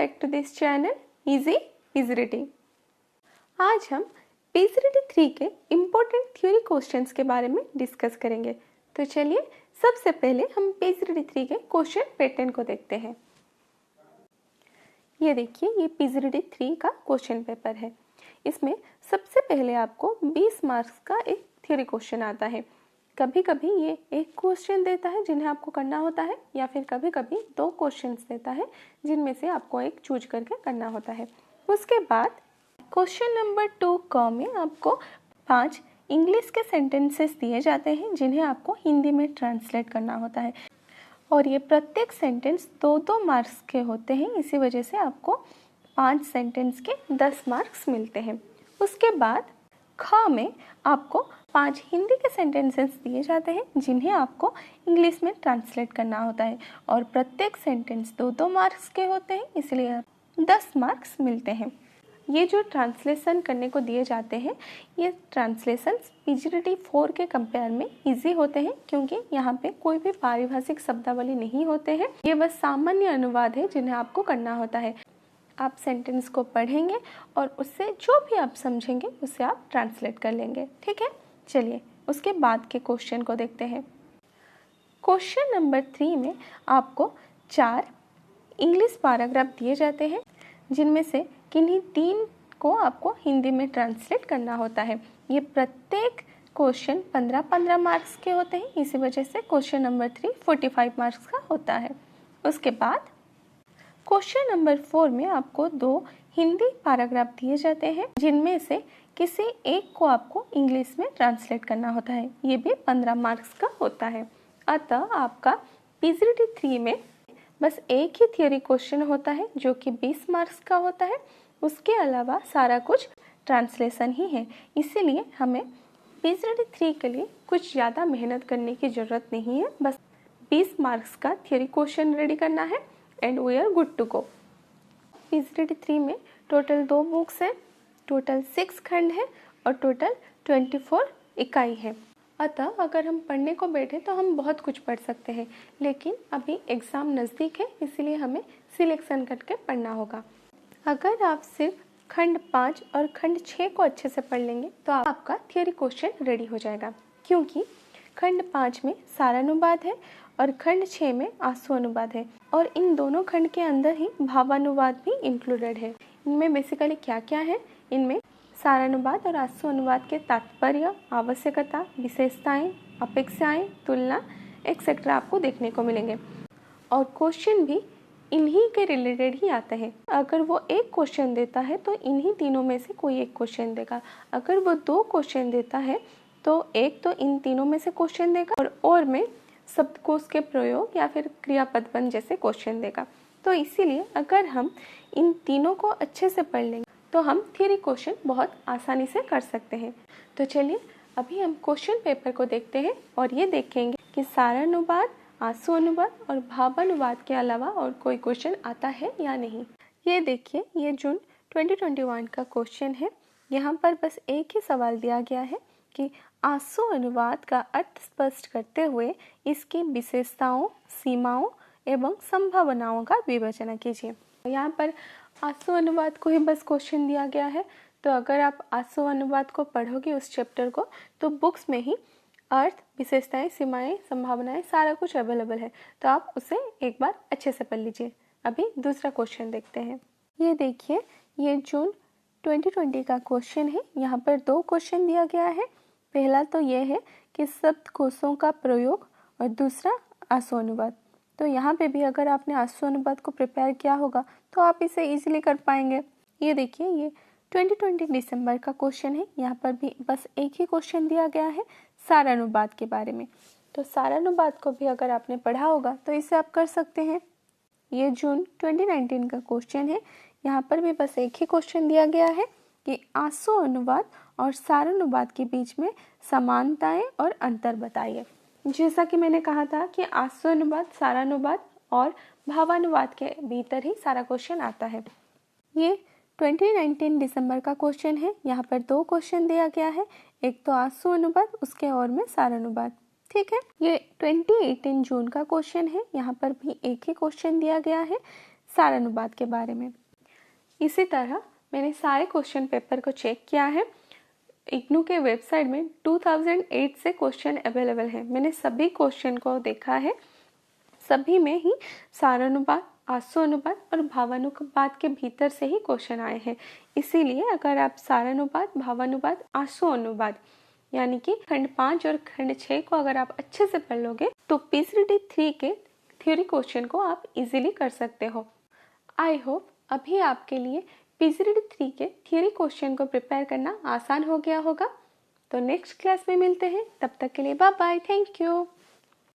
Back to this channel easy reading. आज हम PGDT 3 के इम्पोर्टेंट थ्योरी क्वेश्चंस के बारे में डिस्कस करेंगे। तो चलिए सबसे पहले हम PGDT 3 के क्वेश्चन पैटर्न को देखते हैं। ये देखिए, ये PGDT 3 का क्वेश्चन पेपर है। इसमें सबसे पहले आपको 20 मार्क्स का एक थ्योरी क्वेश्चन आता है। कभी कभी ये एक क्वेश्चन देता है जिन्हें आपको करना होता है, या फिर कभी कभी 2 क्वेश्चंस देता है जिनमें से आपको एक चूज करके करना होता है। उसके बाद क्वेश्चन नंबर 2 क में आपको 5 इंग्लिश के सेंटेंसेस दिए जाते हैं जिन्हें आपको हिंदी में ट्रांसलेट करना होता है, और ये प्रत्येक सेंटेंस 2-2 मार्क्स के होते हैं। इसी वजह से आपको 5 सेंटेंस के 10 मार्क्स मिलते हैं। उसके बाद ख में आपको 5 हिंदी के सेंटेंसेस दिए जाते हैं जिन्हें आपको इंग्लिश में ट्रांसलेट करना होता है, और प्रत्येक सेंटेंस 2-2 मार्क्स के होते हैं, इसलिए 10 मार्क्स मिलते हैं। ये जो ट्रांसलेशन करने को दिए जाते हैं, ये ट्रांसलेशन PGDT 4 के कंपेयर में इजी होते हैं, क्योंकि यहाँ पे कोई भी पारिभाषिक शब्दावली नहीं होते हैं। ये बस सामान्य अनुवाद है जिन्हें आपको करना होता है। आप सेंटेंस को पढ़ेंगे और उससे जो भी आप समझेंगे उसे आप ट्रांसलेट कर लेंगे। ठीक है, चलिए उसके बाद के क्वेश्चन को देखते हैं। क्वेश्चन नंबर 3 में आपको 4 इंग्लिश पैराग्राफ दिए जाते हैं, जिनमें से किन्हीं 3 को आपको हिंदी में ट्रांसलेट करना होता है। ये प्रत्येक क्वेश्चन 15-15 मार्क्स के होते हैं, इसी वजह से क्वेश्चन नंबर 3 45 मार्क्स का होता है। उसके बाद क्वेश्चन नंबर 4 में आपको 2 हिंदी पैराग्राफ दिए जाते हैं, जिनमें से किसी एक को आपको इंग्लिश में ट्रांसलेट करना होता है। ये भी 15 मार्क्स का होता है। अतः आपका PGDT 3 में बस एक ही थ्योरी क्वेश्चन होता है जो कि 20 मार्क्स का होता है। उसके अलावा सारा कुछ ट्रांसलेशन ही है, इसीलिए हमें PGDT 3 के लिए कुछ ज़्यादा मेहनत करने की ज़रूरत नहीं है। बस 20 मार्क्स का थ्योरी क्वेश्चन रेडी करना है and we are good to go. PGDT 3 में टोटल 2 बुक्स हैं, टोटल 6 खंड है और टोटल 24 इकाई है। अतः अगर हम पढ़ने को बैठे तो हम बहुत कुछ पढ़ सकते हैं, लेकिन अभी एग्ज़ाम नज़दीक है, इसलिए हमें सिलेक्शन करके पढ़ना होगा। अगर आप सिर्फ खंड 5 और खंड 6 को अच्छे से पढ़ लेंगे तो आपका थ्योरी क्वेश्चन रेडी हो जाएगा, क्योंकि खंड 5 में सारानुवाद है और खंड 6 में आंसू अनुवाद है, और इन दोनों खंड के अंदर ही भावानुवाद भी इंक्लूडेड है। इनमें बेसिकली क्या क्या है, इनमें सारानुवाद और आंसू अनुवाद के तात्पर्य, आवश्यकता, विशेषताएं, अपेक्षाएं, तुलना एक्सेट्रा आपको देखने को मिलेंगे, और क्वेश्चन भी इन्हीं के रिलेटेड ही आते हैं। अगर वो एक क्वेश्चन देता है तो इन्हीं तीनों में से कोई एक क्वेश्चन देगा। अगर वो 2 क्वेश्चन देता है तो एक तो इन तीनों में से क्वेश्चन देगा, और में शब्दकोश के प्रयोग या फिर क्रियापद बंध जैसे क्वेश्चन देगा। तो इसीलिए अगर हम इन तीनों को अच्छे से पढ़ लेंगे तो हम थ्योरी क्वेश्चन बहुत आसानी से कर सकते हैं। तो चलिए अभी हम क्वेश्चन पेपर को देखते हैं और ये देखेंगे कि सारानुवाद, आंसू अनुवाद और भावानुवाद के अलावा और कोई क्वेश्चन आता है या नहीं। ये देखिए, ये जून 2021 का क्वेश्चन है। यहाँ पर बस एक ही सवाल दिया गया है कि आंसू अनुवाद का अर्थ स्पष्ट करते हुए इसकी विशेषताओं, सीमाओं एवं संभावनाओं का विवेचना कीजिए। यहाँ पर आंसू अनुवाद को ही बस क्वेश्चन दिया गया है, तो अगर आप आंसू अनुवाद को पढ़ोगे उस चैप्टर को, तो बुक्स में ही अर्थ, विशेषताएं, सीमाएं, संभावनाएं सारा कुछ अवेलेबल है, तो आप उसे एक बार अच्छे से पढ़ लीजिए। अभी दूसरा क्वेश्चन देखते हैं। ये देखिए, ये जून 2020 का क्वेश्चन है। यहाँ पर 2 क्वेश्चन दिया गया है। पहला तो ये है कि शब्दकोशों का प्रयोग, और दूसरा आंसू अनुवाद। तो यहाँ पे भी अगर आपने आंसू अनुवाद को प्रिपेयर किया होगा तो आप इसे इजीली कर पाएंगे। ये देखिए, ये 2020 दिसंबर का क्वेश्चन है। यहाँ पर भी बस एक ही क्वेश्चन दिया गया है सारानुवाद के बारे में। तो सारानुवाद को भी अगर आपने पढ़ा होगा तो इसे आप कर सकते हैं। ये जून 2019 का क्वेश्चन है। यहाँ पर भी बस एक ही क्वेश्चन दिया गया है कि आंसू अनुवाद और सारानुवाद के बीच में समानताएं और अंतर बताइए। जैसा कि मैंने कहा था कि आंसू अनुवाद, सारानुवाद और भावानुवाद के भीतर ही सारा क्वेश्चन आता है। ये 2019 दिसंबर का क्वेश्चन है। यहाँ पर 2 क्वेश्चन दिया गया है, एक तो आंसू अनुवाद, उसके और में सारानुवाद। ठीक है, ये 2018 जून का क्वेश्चन है। यहाँ पर भी एक ही क्वेश्चन दिया गया है, सारानुपात के बारे में। इसी तरह मैंने सारे क्वेश्चन पेपर को चेक किया है। इग्नू के वेबसाइट में 2008 से क्वेश्चन अवेलेबल है। मैंने सभी क्वेश्चन को देखा है, सभी में ही सारानुपात, आंसू अनुपात और भावानुपात के भीतर से ही क्वेश्चन आए हैं। इसीलिए अगर आप सारानुपात, भावानुपात, आंसू अनुपात यानी कि खंड 5 और खंड 6 को अगर आप अच्छे से पढ़ लोगे तो PCRT 3 के थ्योरी क्वेश्चन को आप इजीली कर सकते हो। आई होप अभी आपके लिए PCRT 3 के थ्योरी क्वेश्चन को प्रिपेयर करना आसान हो गया होगा। तो नेक्स्ट क्लास में मिलते हैं, तब तक के लिए बाय बाय, थैंक यू।